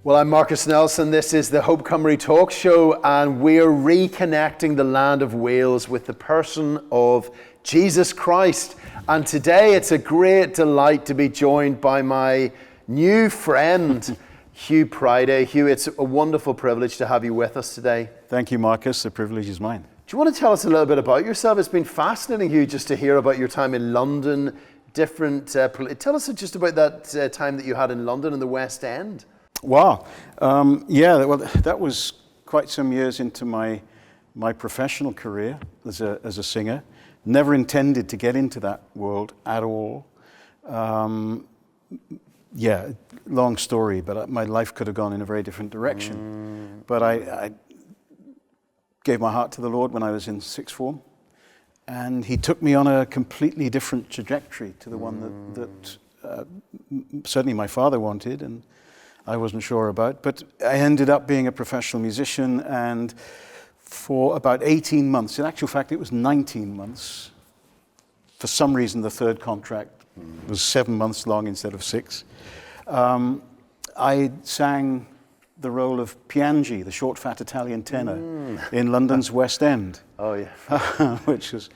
Well, I'm Marcus Nelson. This is the Hope Cymru Talk Show, and we're reconnecting the land of Wales with the person of Jesus Christ. And today it's a great delight to be joined by my new friend, Huw Priday. Huw, it's a wonderful privilege to have you with us today. Thank you, Marcus. The privilege is mine. Do you want to tell us a little bit about yourself? It's been fascinating, Huw, just to hear about your time in London, tell us just about that time that you had in London in the West End. Wow. That was quite some years into my professional career as a singer. Never intended to get into that world at all. Long story, but my life could have gone in a very different direction. But I gave my heart to the Lord when I was in sixth form, and He took me on a completely different trajectory to the one that certainly my father wanted, and I wasn't sure about. But I ended up being a professional musician, and for about 18 months, in actual fact, it was 19 months. For some reason, the third contract was 7 months long instead of 6. I sang the role of Piangi, the short, fat Italian tenor, in London's West End. Oh, yeah. Which was...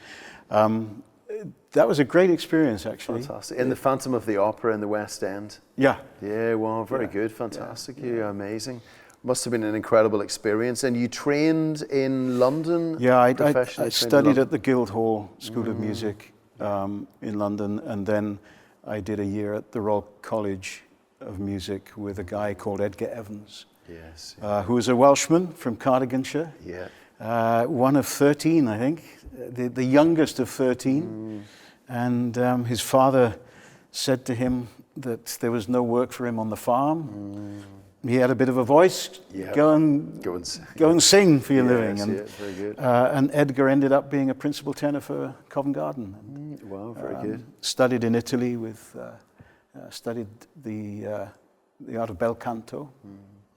that was a great experience, actually. Fantastic. In the Phantom of the Opera in the West End. Yeah. Yeah, wow, very good. Fantastic. Yeah, amazing. Must have been an incredible experience. And you trained in London? Yeah, I studied at the Guildhall School of Music in London, and then I did a year at the Royal College of Music with a guy called Edgar Evans, who was a Welshman from Cardiganshire. Yeah. One of 13, I think, the youngest of 13. And his father said to him that there was no work for him on the farm. He had a bit of a voice. Go and sing for your living. And, very good. And Edgar ended up being a principal tenor for Covent Garden. Wow, very good. Studied in Italy studied the art of bel canto,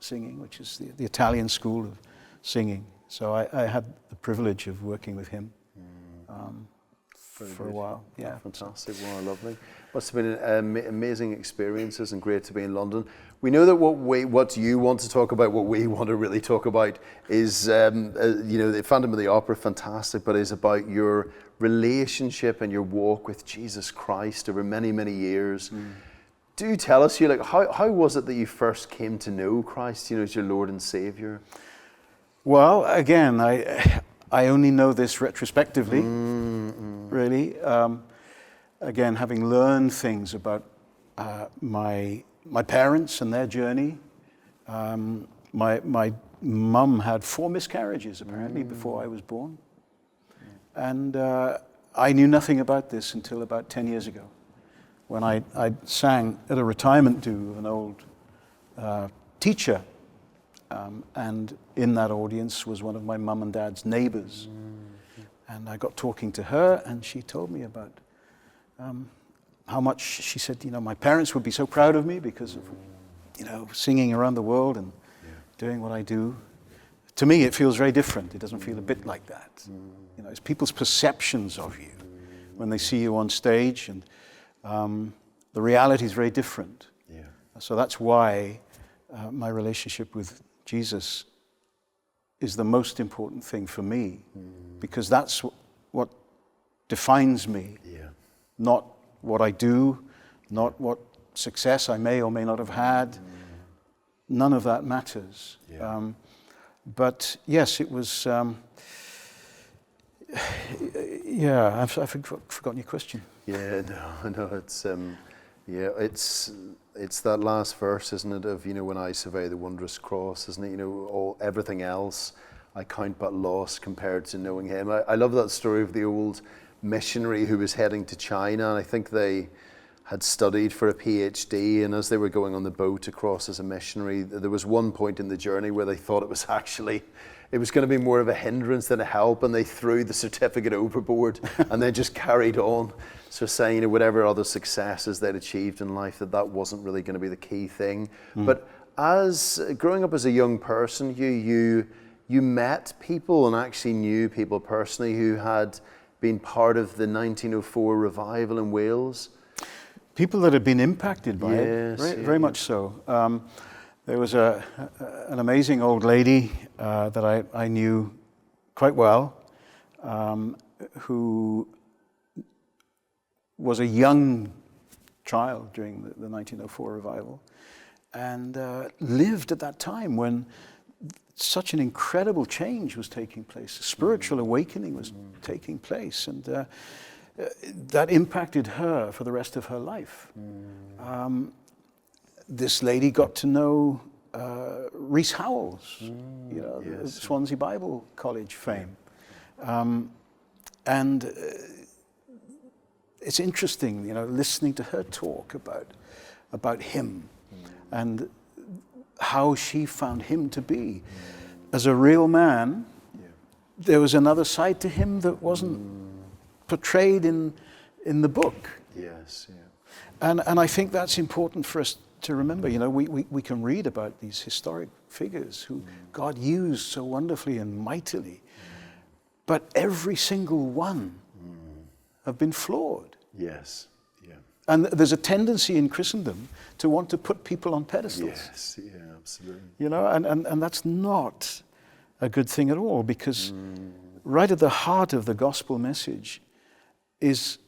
singing, which is the Italian school of singing. So I had the privilege of working with him for a while. Yeah, fantastic. Wow, lovely. Must have been amazing experiences and great to be in London. We know that what you want to talk about, what we want to really talk about is, the Phantom of the Opera, fantastic, but is about your relationship and your walk with Jesus Christ over many, many years. Do tell us, how was it that you first came to know Christ, as your Lord and Savior? Well, again, I only know this retrospectively, really. Again, having learned things about my parents and their journey. My mum had 4 miscarriages, apparently, before I was born. And I knew nothing about this until about 10 years ago, when I sang at a retirement do of an old teacher. And in that audience was one of my mum and dad's neighbors. And I got talking to her, and she told me about how much, she said, my parents would be so proud of me because of, singing around the world and doing what I do. To me, it feels very different. It doesn't feel a bit like that. It's people's perceptions of you when they see you on stage, and the reality is very different. Yeah. So that's why my relationship with Jesus is the most important thing for me, because that's what defines me, not what I do, not what success I may or may not have had. None of that matters. Yeah. But yes, it was. I've forgotten your question. Yeah, no, it's that last verse, isn't it? Of when I survey the wondrous cross, isn't it? Everything else I count but loss compared to knowing Him. I love that story of the old missionary who was heading to China, and I think they had studied for a PhD, and as they were going on the boat across as a missionary, there was one point in the journey where they thought it was going to be more of a hindrance than a help, and they threw the certificate overboard and then just carried on. So saying, whatever other successes they'd achieved in life, that wasn't really going to be the key thing. But as growing up as a young person, you met people and actually knew people personally who had been part of the 1904 revival in Wales. People that had been impacted by it, very much so. There was an amazing old lady that I knew quite well, who was a young child during the 1904 revival, and lived at that time when such an incredible change was taking place. A spiritual awakening was taking place, and that impacted her for the rest of her life. This lady got to know Rees Howells, Yes. Swansea Bible College fame. And it's interesting, listening to her talk about him and how she found him to be. As a real man, there was another side to him that wasn't portrayed in the book. Yes, yeah. And I think that's important for us to remember. We can read about these historic figures who God used so wonderfully and mightily, but every single one have been flawed. Yes, yeah. And there's a tendency in Christendom to want to put people on pedestals. Yes, yeah, absolutely. And that's not a good thing at all, because right at the heart of the gospel message it's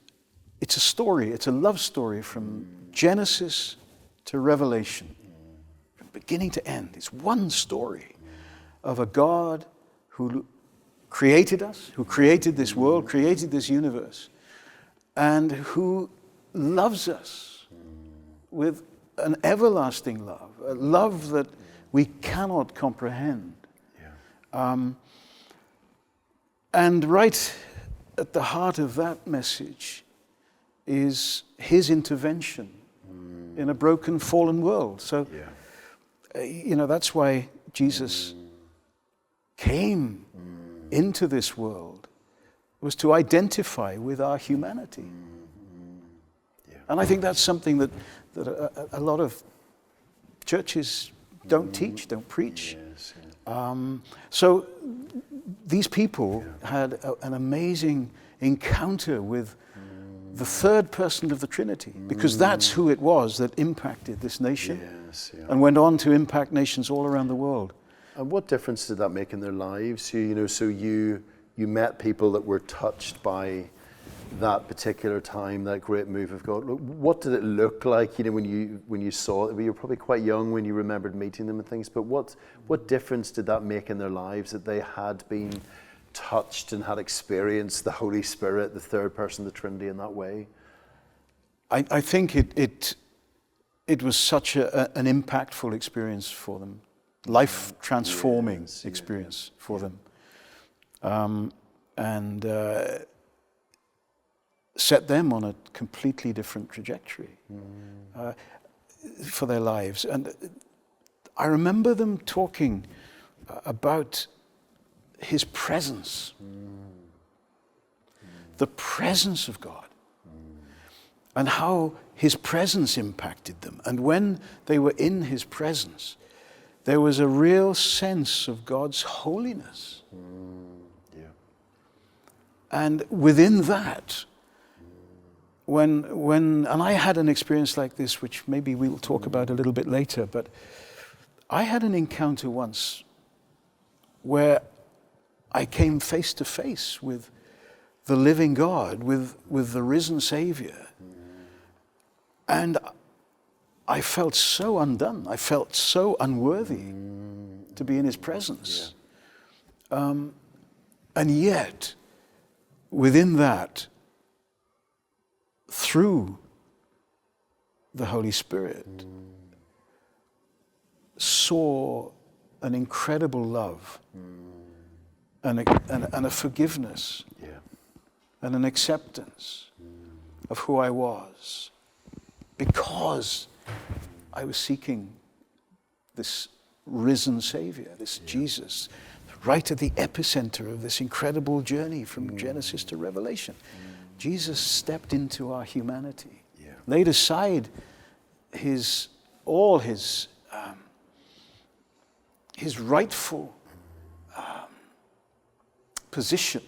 a story, it's a love story from Genesis to Revelation, from beginning to end. It's one story of a God who created us, who created this world, created this universe, and who loves us with an everlasting love, a love that we cannot comprehend. Yeah. And right at the heart of that message is his intervention in a broken, fallen world. So, that's why Jesus came into this world, was to identify with our humanity. And I think that's something that a lot of churches don't teach, don't preach. Yes, yeah. So these people had an amazing encounter with the third person of the Trinity, because that's who it was that impacted this nation Yes, yeah. and went on to impact nations all around the world. And what difference did that make in their lives? So you met people that were touched by that particular time, that great move of God. What did it look like, when you saw it? You were probably quite young when you remembered meeting them and things, but what difference did that make in their lives, that they had been touched and had experienced the Holy Spirit, the third person of the Trinity, in that way? I think it was such an impactful experience for them, life-transforming experience for them, and set them on a completely different trajectory for their lives. And I remember them talking about his presence, the presence of God, and how his presence impacted them. And when they were in his presence, there was a real sense of God's holiness. And within that, and I had an experience like this, which maybe we'll talk about a little bit later, but I had an encounter once where I came face to face with the living God, with the risen Savior. And I felt so undone. I felt so unworthy to be in his presence. And yet, within that, through the Holy Spirit, saw an incredible love and a forgiveness and an acceptance of who I was, because I was seeking this risen Savior, this Jesus, right at the epicenter of this incredible journey from Genesis to Revelation. Jesus stepped into our humanity, laid aside all his rightful position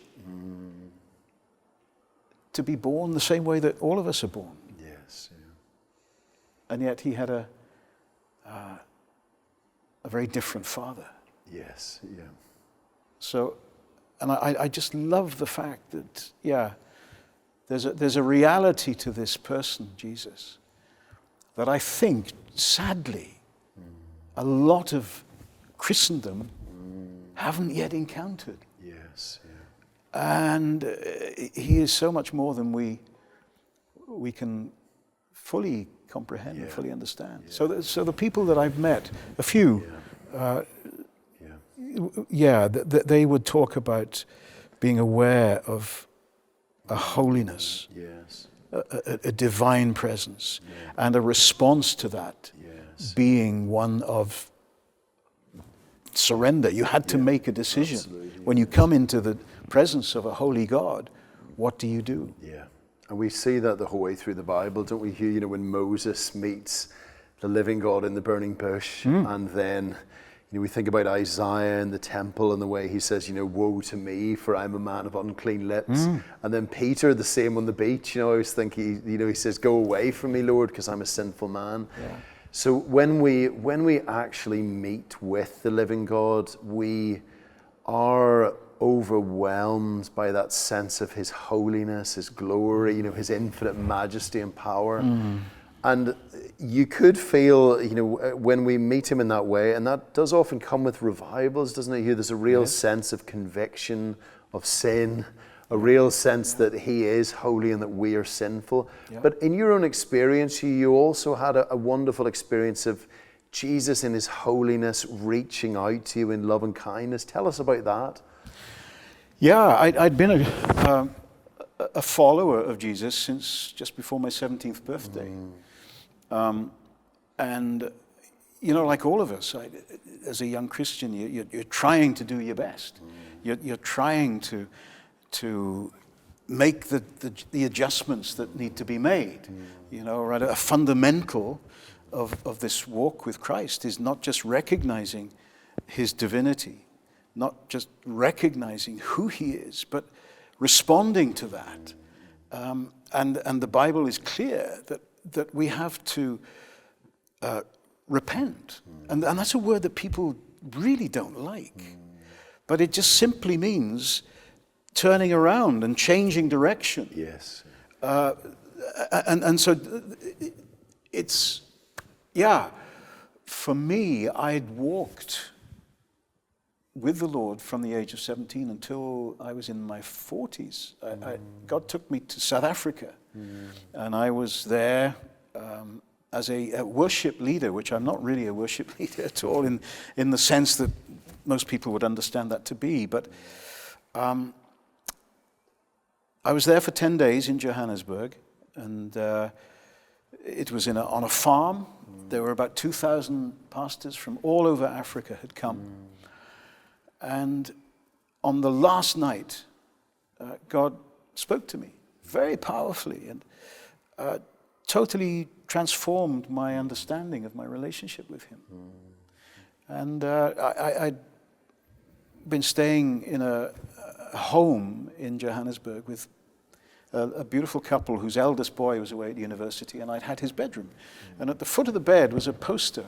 to be born the same way that all of us are born. Yes. Yeah. And yet he had a very different Father. Yes, yeah. So, and I just love the fact that, there's a reality to this person, Jesus, that I think, sadly, a lot of Christendom haven't yet encountered. Yes, yeah. And he is so much more than we can fully comprehend and fully understand. Yeah. So the people that I've met, a few, they would talk about being aware of a holiness, Yes. a divine presence, and a response to that being one of surrender. You had to make a decision. Absolutely, when you come into the presence of a holy God, what do you do? Yeah. And we see that the whole way through the Bible, don't we? You know, when Moses meets the living God in the burning bush, and then, you know, we think about Isaiah and the temple and the way he says, you know, woe to me, for I'm a man of unclean lips. And then Peter, the same on the beach. You know, I always think he says, go away from me, Lord, because I'm a sinful man. Yeah. So when we actually meet with the living God, we are overwhelmed by that sense of his holiness, his glory, you know, his infinite majesty and power. And you could feel, you know, when we meet him in that way, and that does often come with revivals, doesn't it? There's a real sense of conviction of sin, a real sense that he is holy and that we are sinful. But in your own experience, you also had a wonderful experience of Jesus in his holiness reaching out to you in love and kindness. Tell us about that. Yeah, I'd been a follower of Jesus since just before my 17th birthday. And, you know, like all of us, as a young Christian, you're trying to do your best. You're trying to make the adjustments that need to be made. You know, right? A fundamental of this walk with Christ is not just recognizing his divinity, not just recognizing who he is, but responding to that. And the Bible is clear that we have to repent. And that's a word that people really don't like. But it just simply means turning around and changing direction. Yes. And so it's, for me, I'd walked with the Lord from the age of 17 until I was in my 40s. God took me to South Africa, and I was there as a worship leader, which I'm not really a worship leader at all in the sense that most people would understand that to be. But I was there for 10 days in Johannesburg, and it was on a farm. There were about 2,000 pastors from all over Africa had come. And on the last night, God spoke to me very powerfully and totally transformed my understanding of my relationship with him. And I'd been staying in a home in Johannesburg with a beautiful couple whose eldest boy was away at university, and I'd had his bedroom. And at the foot of the bed was a poster.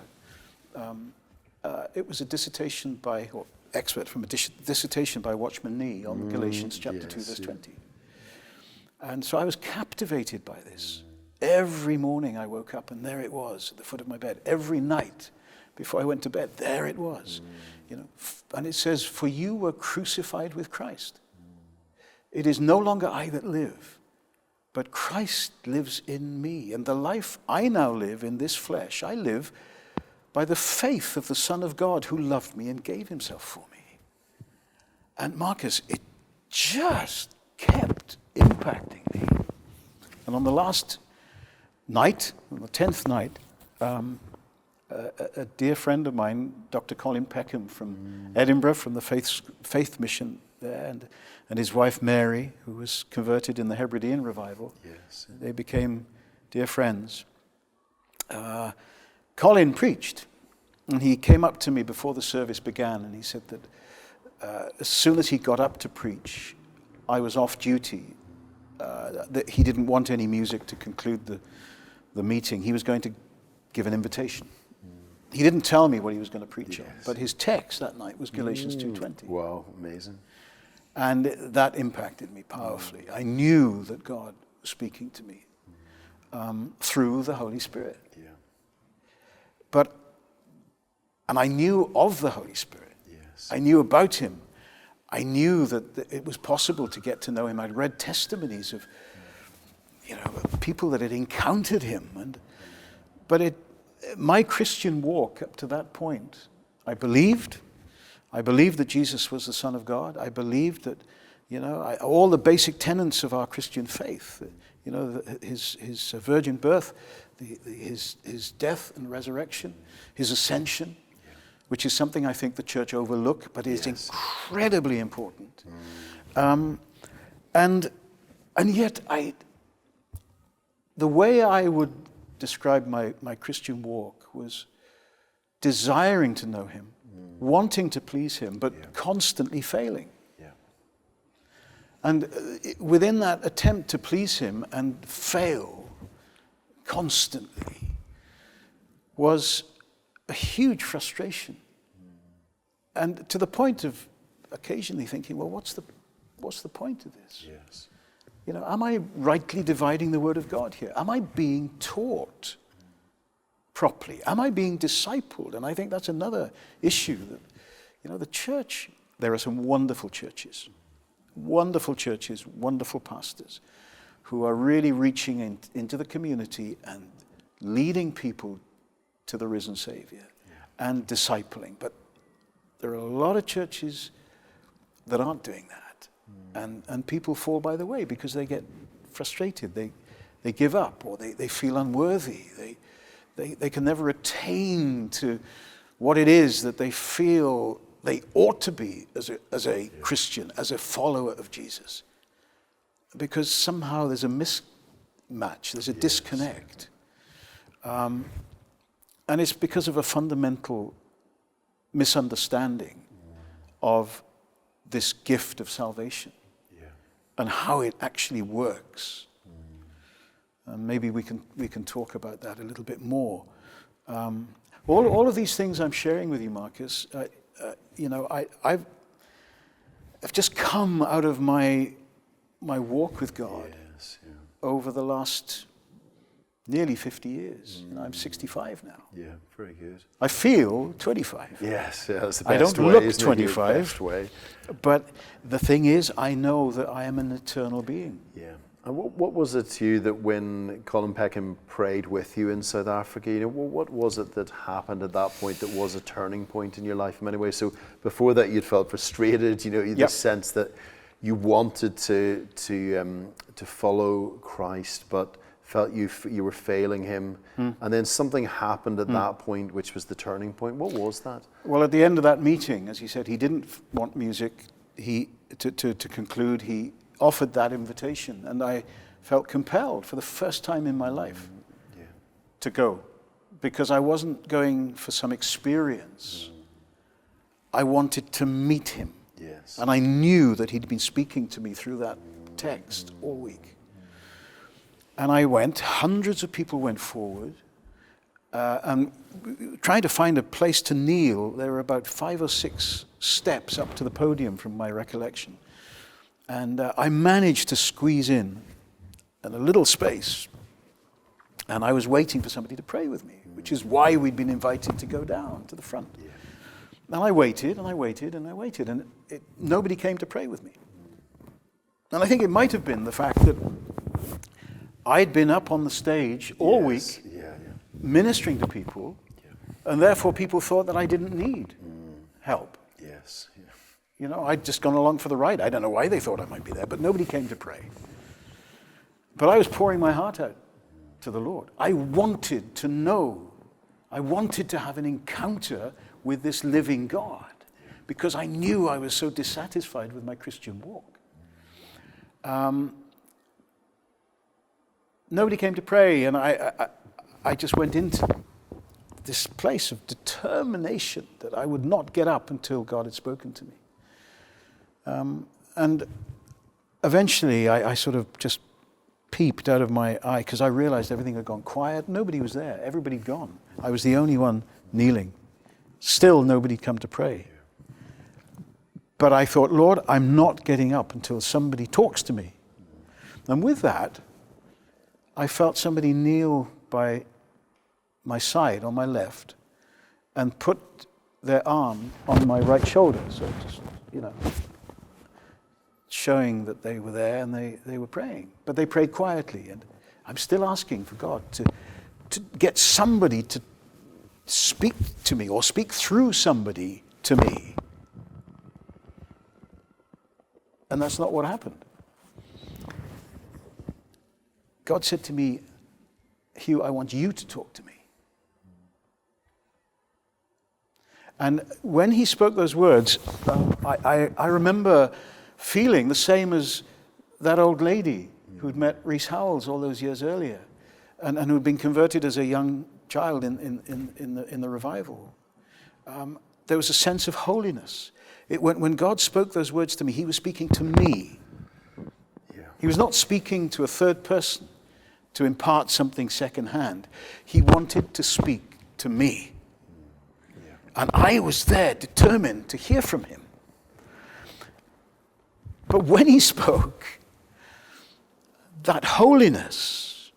It was a dissertation or excerpt from a dissertation by Watchman Nee on Galatians chapter 2, verse 20. And so I was captivated by this. Every morning I woke up and there it was at the foot of my bed. Every night before I went to bed, there it was. You know, and it says, "For you were crucified with Christ. It is no longer I that live, but Christ lives in me. And the life I now live in this flesh, I live by the faith of the Son of God who loved me and gave himself for me." And Marcus, it just kept impacting me. And on the last night, on the 10th night, a dear friend of mine, Dr. Colin Peckham from Edinburgh, from the Faith Mission there, and his wife Mary, who was converted in the Hebridean revival. Yes. They became dear friends. Colin preached, and he came up to me before the service began, and he said that as soon as he got up to preach, I was off duty, that he didn't want any music to conclude the meeting. He was going to give an invitation. He didn't tell me what he was going to preach on, Yes. but his text that night was Galatians 2:20. Wow, amazing. And that impacted me powerfully. I knew that God was speaking to me through the Holy Spirit. Yeah. And I knew of the Holy Spirit. Yes. I knew about him. I knew that it was possible to get to know him. I'd read testimonies of, people that had encountered him. But my Christian walk up to that point, I believed that Jesus was the Son of God. I believed that, all the basic tenets of our Christian faith, his virgin birth, his death and resurrection, his ascension, which is something I think the church overlook, but is incredibly important. And yet the way I would describe my Christian walk was desiring to know him, wanting to please him, but constantly failing. Yeah. And within that attempt to please him and fail constantly was a huge frustration. And to the point of occasionally thinking, well, what's the point of this? Yes. Am I rightly dividing the word of God here? Am I being taught properly? Am I being discipled? And I think that's another issue that, the church, there are some wonderful churches, wonderful pastors who are really reaching into the community and leading people to the risen Savior and discipling. But there are a lot of churches that aren't doing that. And people fall by the way because they get frustrated. They give up, or they feel unworthy. They can never attain to what it is that they feel they ought to be as a Christian, as a follower of Jesus. Because somehow there's a mismatch, there's a disconnect. And it's because of a fundamental misunderstanding of this gift of salvation and how it actually works. And maybe we can talk about that a little bit more. All of these things I'm sharing with you, Marcus, I've just come out of my walk with God over the last nearly 50 years. I'm 65 now. Yeah, very good. I feel 25. Yes, that's the best I don't way, look isn't it? 25. Best way. But the thing is, I know that I am an eternal being. Yeah. And what was it to you that when Colin Peckham prayed with you in South Africa, what was it that happened at that point that was a turning point in your life in many ways? So before that you'd felt frustrated, you had the sense that you wanted to follow Christ, but felt you were failing him. And then something happened at that point, which was the turning point. What was that? Well, at the end of that meeting, as he said, he didn't want music. To conclude, he offered that invitation, and I felt compelled for the first time in my life to go, because I wasn't going for some experience. I wanted to meet him. Yes. And I knew that he'd been speaking to me through that text all week. And I went, hundreds of people went forward, and trying to find a place to kneel. There were about 5 or 6 steps up to the podium from my recollection. And I managed to squeeze in a little space. And I was waiting for somebody to pray with me, which is why we'd been invited to go down to the front. Yeah. And I waited, and I waited, and I waited, and nobody came to pray with me. And I think it might have been the fact that I'd been up on the stage all week ministering to people, and therefore people thought that I didn't need help. Yes. I'd just gone along for the ride. I don't know why they thought I might be there, but nobody came to pray. But I was pouring my heart out to the Lord. I wanted to know. I wanted to have an encounter with this living God, because I knew I was so dissatisfied with my Christian walk. Nobody came to pray, and I just went into this place of determination that I would not get up until God had spoken to me. And eventually I sort of just peeped out of my eye, because I realized everything had gone quiet. Nobody was there. Everybody had gone. I was the only one kneeling. Still, nobody come to pray. But I thought, Lord, I'm not getting up until somebody talks to me. And with that, I felt somebody kneel by my side, on my left, and put their arm on my right shoulder. So just, showing that they were there and they were praying. But they prayed quietly. And I'm still asking for God to get somebody to speak to me or speak through somebody to me. And that's not what happened. God said to me, Huw, I want you to talk to me. And when he spoke those words, I remember feeling the same as that old lady who'd met Rees Howells all those years earlier and who'd been converted as a young child in the revival. There was a sense of holiness. When God spoke those words to me, he was speaking to me. Yeah. He was not speaking to a third person to impart something secondhand. He wanted to speak to me. Yeah. And I was there determined to hear from him. But when he spoke, that holiness,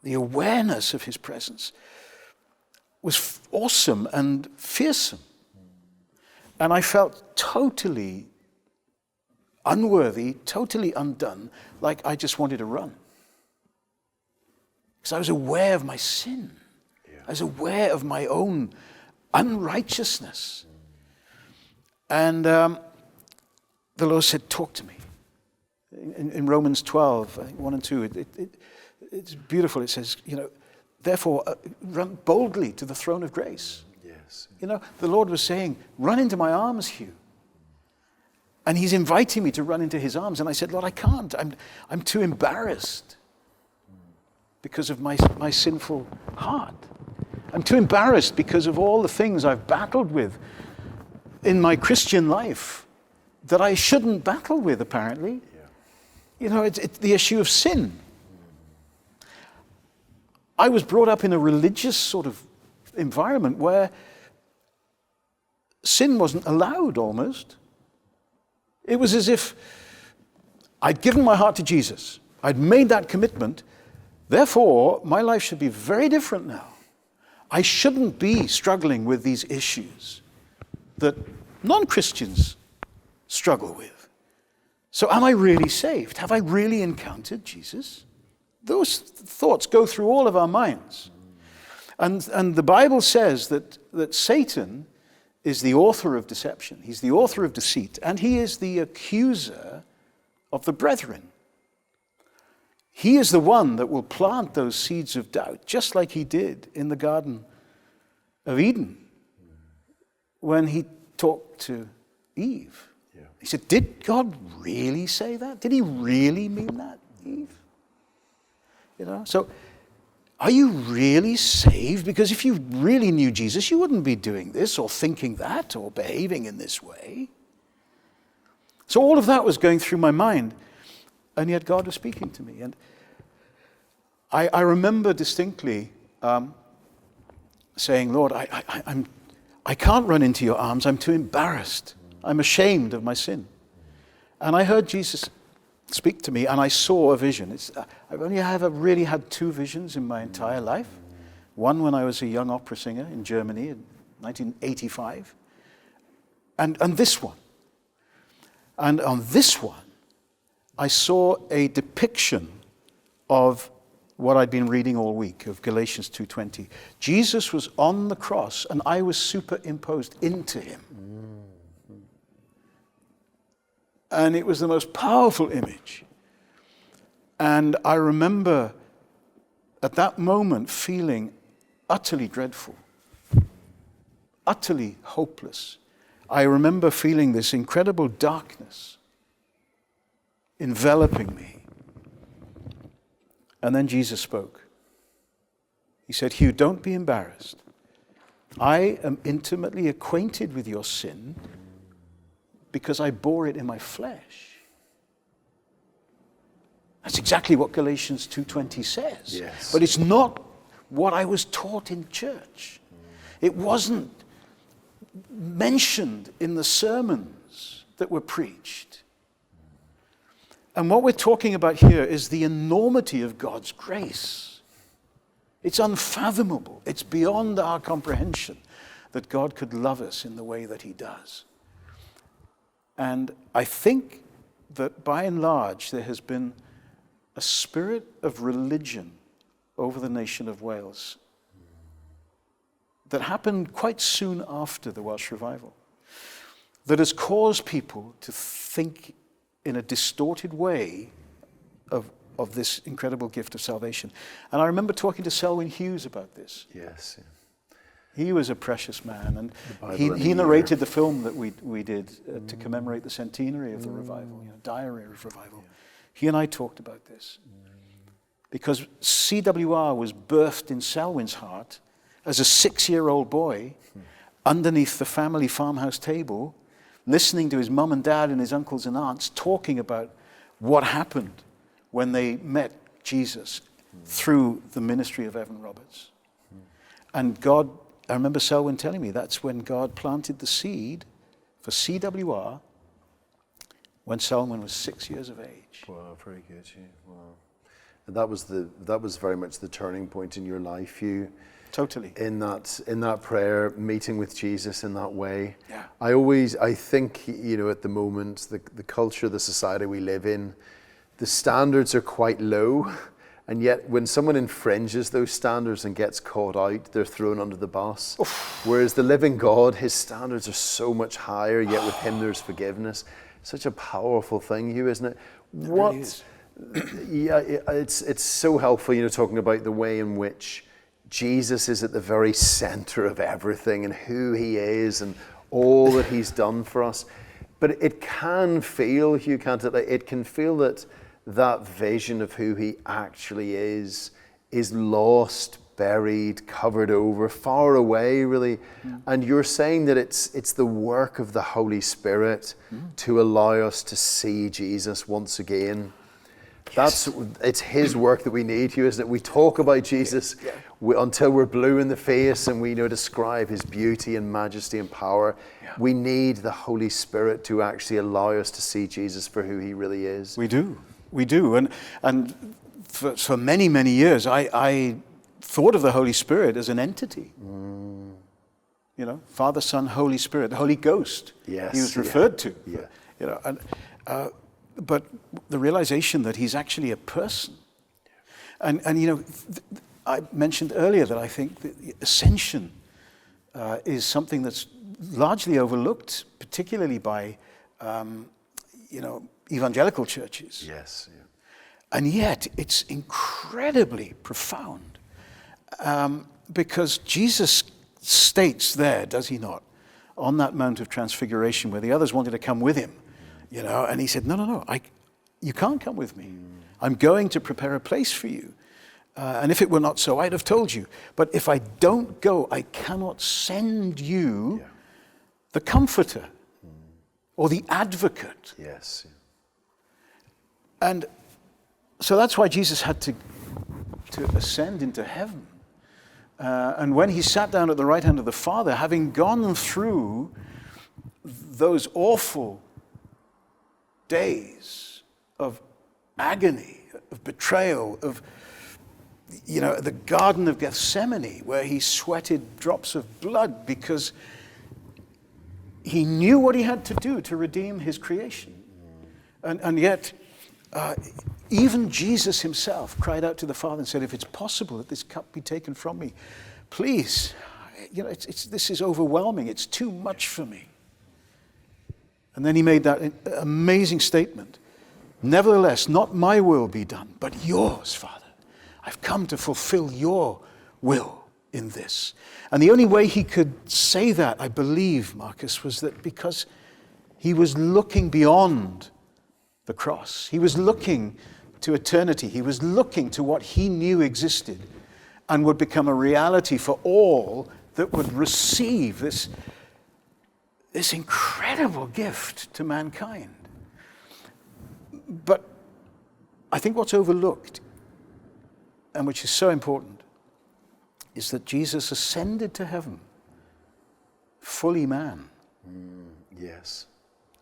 the awareness of his presence, was awesome and fearsome. And I felt totally unworthy, totally undone, like I just wanted to run. Because I was aware of my sin. Yeah. I was aware of my own unrighteousness. And the Lord said, talk to me. In Romans 12, I think 1 and 2, it's beautiful. It says, therefore, run boldly to the throne of grace. Yes. The Lord was saying, run into my arms, Huw. And he's inviting me to run into his arms. And I said, Lord, I can't. I'm too embarrassed because of my sinful heart. I'm too embarrassed because of all the things I've battled with in my Christian life that I shouldn't battle with, apparently. Yeah. It's the issue of sin. I was brought up in a religious sort of environment where sin wasn't allowed almost. It was as if I'd given my heart to Jesus. I'd made that commitment. Therefore, my life should be very different now. I shouldn't be struggling with these issues that non-Christians struggle with. So am I really saved? Have I really encountered Jesus? Those thoughts go through all of our minds. And the Bible says that Satan is the author of deception. He's the author of deceit. And he is the accuser of the brethren. He is the one that will plant those seeds of doubt, just like he did in the Garden of Eden when he talked to Eve. Yeah. He said, did God really say that? Did he really mean that, Eve? So are you really saved? Because if you really knew Jesus, you wouldn't be doing this or thinking that or behaving in this way. So all of that was going through my mind, and yet God was speaking to me. And I remember distinctly saying, Lord, I can't run into your arms. I'm too embarrassed. I'm ashamed of my sin. And I heard Jesus speak to me, and I saw a vision. I've only really had 2 visions in my entire life. One when I was a young opera singer in Germany in 1985, and this one. And on this one, I saw a depiction of what I'd been reading all week, of Galatians 2:20. Jesus was on the cross, and I was superimposed into him. And it was the most powerful image. And I remember at that moment feeling utterly dreadful, utterly hopeless. I remember feeling this incredible darkness enveloping me. And then Jesus spoke. He said, Huw, don't be embarrassed. I am intimately acquainted with your sin because I bore it in my flesh. That's exactly what Galatians 2:20 says. Yes. But it's not what I was taught in church. It wasn't mentioned in the sermons that were preached. And what we're talking about here is the enormity of God's grace. It's unfathomable. It's beyond our comprehension that God could love us in the way that he does. And I think that by and large there has been a spirit of religion over the nation of Wales that happened quite soon after the Welsh revival, that has caused people to think in a distorted way of this incredible gift of salvation. And I remember talking to Selwyn Hughes about this. Yes. Yeah. He was a precious man, and he narrated the film that we did to commemorate the centenary of the revival, Diary of Revival. Yeah. He and I talked about this. Because CWR was birthed in Selwyn's heart as a 6-year-old boy underneath the family farmhouse table, listening to his mum and dad and his uncles and aunts talking about what happened when they met Jesus through the ministry of Evan Roberts. And God, I remember Selwyn telling me that's when God planted the seed for CWR when Selwyn was 6 years of age. Wow, very good. Yeah. Wow. And that was very much the turning point in your life. You totally in that prayer, meeting with Jesus in that way. Yeah. I think at the moment, the culture, the society we live in, the standards are quite low, and yet when someone infringes those standards and gets caught out, they're thrown under the bus. Oof. Whereas the living God, his standards are so much higher, yet with him there's forgiveness. Such a powerful thing, Huw, isn't it? Really is. Yeah, it's so helpful, talking about the way in which Jesus is at the very center of everything and who he is and all that he's done for us. But it can feel, Huw, can't it? It can feel that vision of who he actually is lost, buried, covered over, far away, really. And you're saying that it's the work of the Holy Spirit to allow us to see Jesus once again. Yes. It's his work that we need, Huw, isn't it? We talk about Jesus until we're blue in the face and we describe his beauty and majesty and power. Yeah. We need the Holy Spirit to actually allow us to see Jesus for who he really is. We do. And for many, many years, I thought of the Holy Spirit as an entity. Father, Son, Holy Spirit, the Holy Ghost. Yes, he was referred to. Yeah. But the realization that he's actually a person. And I mentioned earlier that I think that the ascension is something that's largely overlooked, particularly by, evangelical churches. Yes. Yeah. And yet it's incredibly profound because Jesus states there, does he not, on that Mount of Transfiguration where the others wanted to come with him, and he said, no, you can't come with me. I'm going to prepare a place for you. And if it were not so, I'd have told you. But if I don't go, I cannot send you the Comforter or the Advocate. Yes. Yeah. And so that's why Jesus had to ascend into heaven. And when he sat down at the right hand of the Father, having gone through those awful days of agony, of betrayal, of the Garden of Gethsemane, where he sweated drops of blood because he knew what he had to do to redeem his creation. And yet, even Jesus himself cried out to the Father and said, if it's possible that this cup be taken from me, please, this is overwhelming. It's too much for me. And then he made that amazing statement. Nevertheless, not my will be done, but yours, Father. I've come to fulfill your will in this. And the only way he could say that, I believe, Marcus, was that because he was looking beyond the cross. He was looking to eternity. He was looking to what he knew existed and would become a reality for all that would receive this incredible gift to mankind. But I think what's overlooked, and which is so important, is that Jesus ascended to heaven fully man. Yes.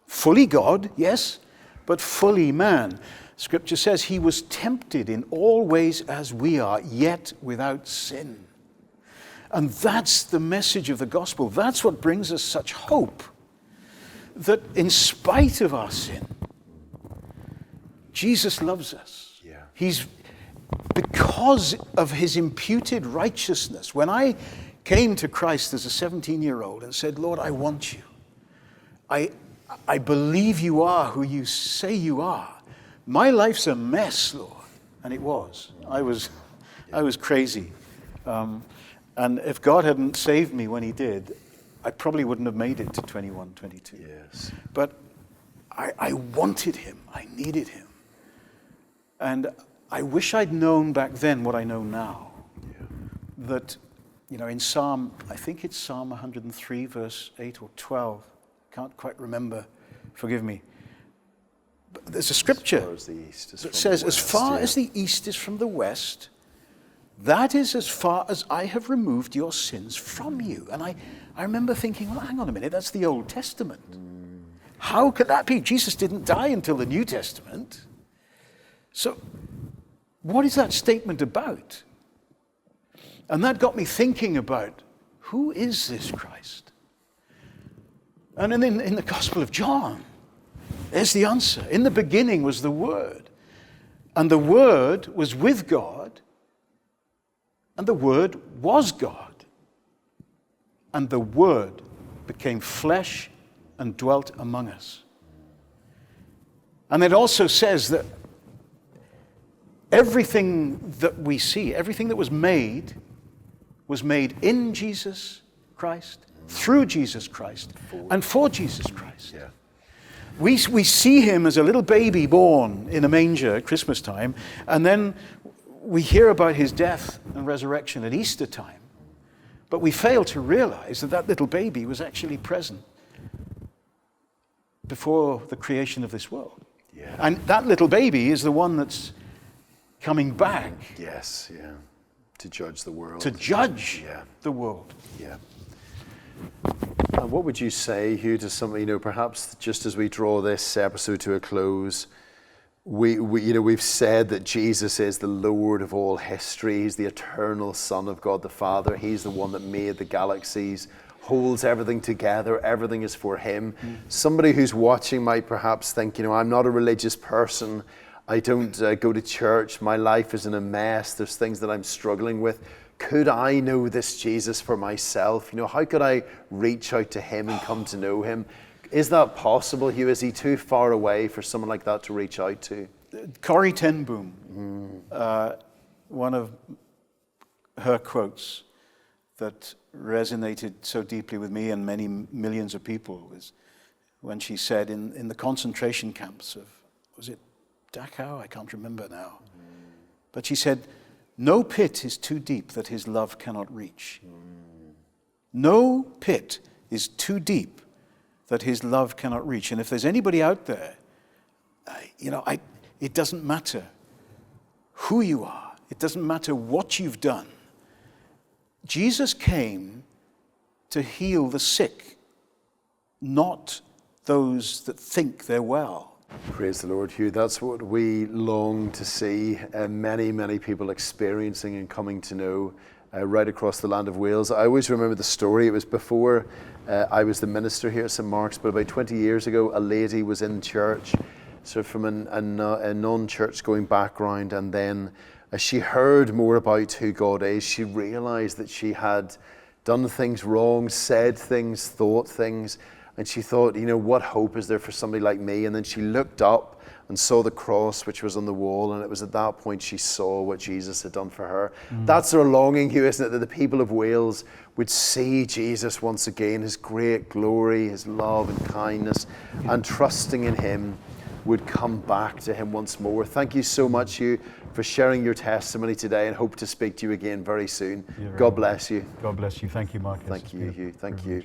Fully God, yes, but fully man. Scripture says he was tempted in all ways as we are, yet without sin. And that's the message of the gospel. That's what brings us such hope, that in spite of our sin, Jesus loves us. Yeah. Because of his imputed righteousness. When I came to Christ as a 17-year-old and said, Lord, I want you. I believe you are who you say you are. My life's a mess, Lord. And it was. I was crazy. And if God hadn't saved me when he did, I probably wouldn't have made it to 21, 22. Yes. But I wanted him. I needed him. And I wish I'd known back then what I know now. Yeah. That, in Psalm, I think it's Psalm 103, verse 8 or 12. Can't quite remember. Forgive me. But there's a scripture that says, as far as the east is from the west, that is as far as I have removed your sins from you. And I remember thinking, well, hang on a minute, that's the Old Testament. How could that be? Jesus didn't die until the New Testament. So what is that statement about? And that got me thinking about, who is this Christ? And in the Gospel of John, there's the answer. In the beginning was the Word. And the Word was with God. And the Word was God. And the Word became flesh and dwelt among us. And it also says that everything that we see, everything that was made in Jesus Christ, through Jesus Christ, and for Jesus Christ. Yeah. We see him as a little baby born in a manger at Christmas time, and then we hear about his death and resurrection at Easter time. But we fail to realize that little baby was actually present before the creation of this world. Yeah. And that little baby is the one that's coming back. Yes, yeah. To judge the world. To judge the world. Yeah. And what would you say, Huw, to somebody, perhaps just as we draw this episode to a close, we've said that Jesus is the Lord of all history. He's the eternal Son of God the Father. He's the one that made the galaxies, holds everything together. Everything is for him. Somebody who's watching might perhaps think, I'm not a religious person. I don't go to church. My life is in a mess. There's things that I'm struggling with. Could I know this Jesus for myself? How could I reach out to him and come to know him? Is that possible, Huw? Is he too far away for someone like that to reach out to? Corrie ten Boom, one of her quotes that resonated so deeply with me and many millions of people was when she said in the concentration camps of, was it Dachau? I can't remember now. But she said, no pit is too deep that his love cannot reach. No pit is too deep that his love cannot reach. And if there's anybody out there, it doesn't matter who you are. It doesn't matter what you've done. Jesus came to heal the sick, not those that think they're well. Praise the Lord, Huw. That's what we long to see many, many people experiencing and coming to know right across the land of Wales. I always remember the story. It was before I was the minister here at St. Mark's, but about 20 years ago, a lady was in church, sort of from a non-church going background, and then as she heard more about who God is, she realized that she had done things wrong, said things, thought things, and she thought, what hope is there for somebody like me? And then she looked up and saw the cross which was on the wall, and it was at that point she saw what Jesus had done for her. That's our longing, Huw, isn't it? That the people of Wales would see Jesus once again, his great glory, his love and kindness, and trusting in him would come back to him once more. Thank you so much, Huw, for sharing your testimony today, and hope to speak to you again very soon. God bless you. God bless you. Thank you, Marcus. Thank you, Huw. Thank you.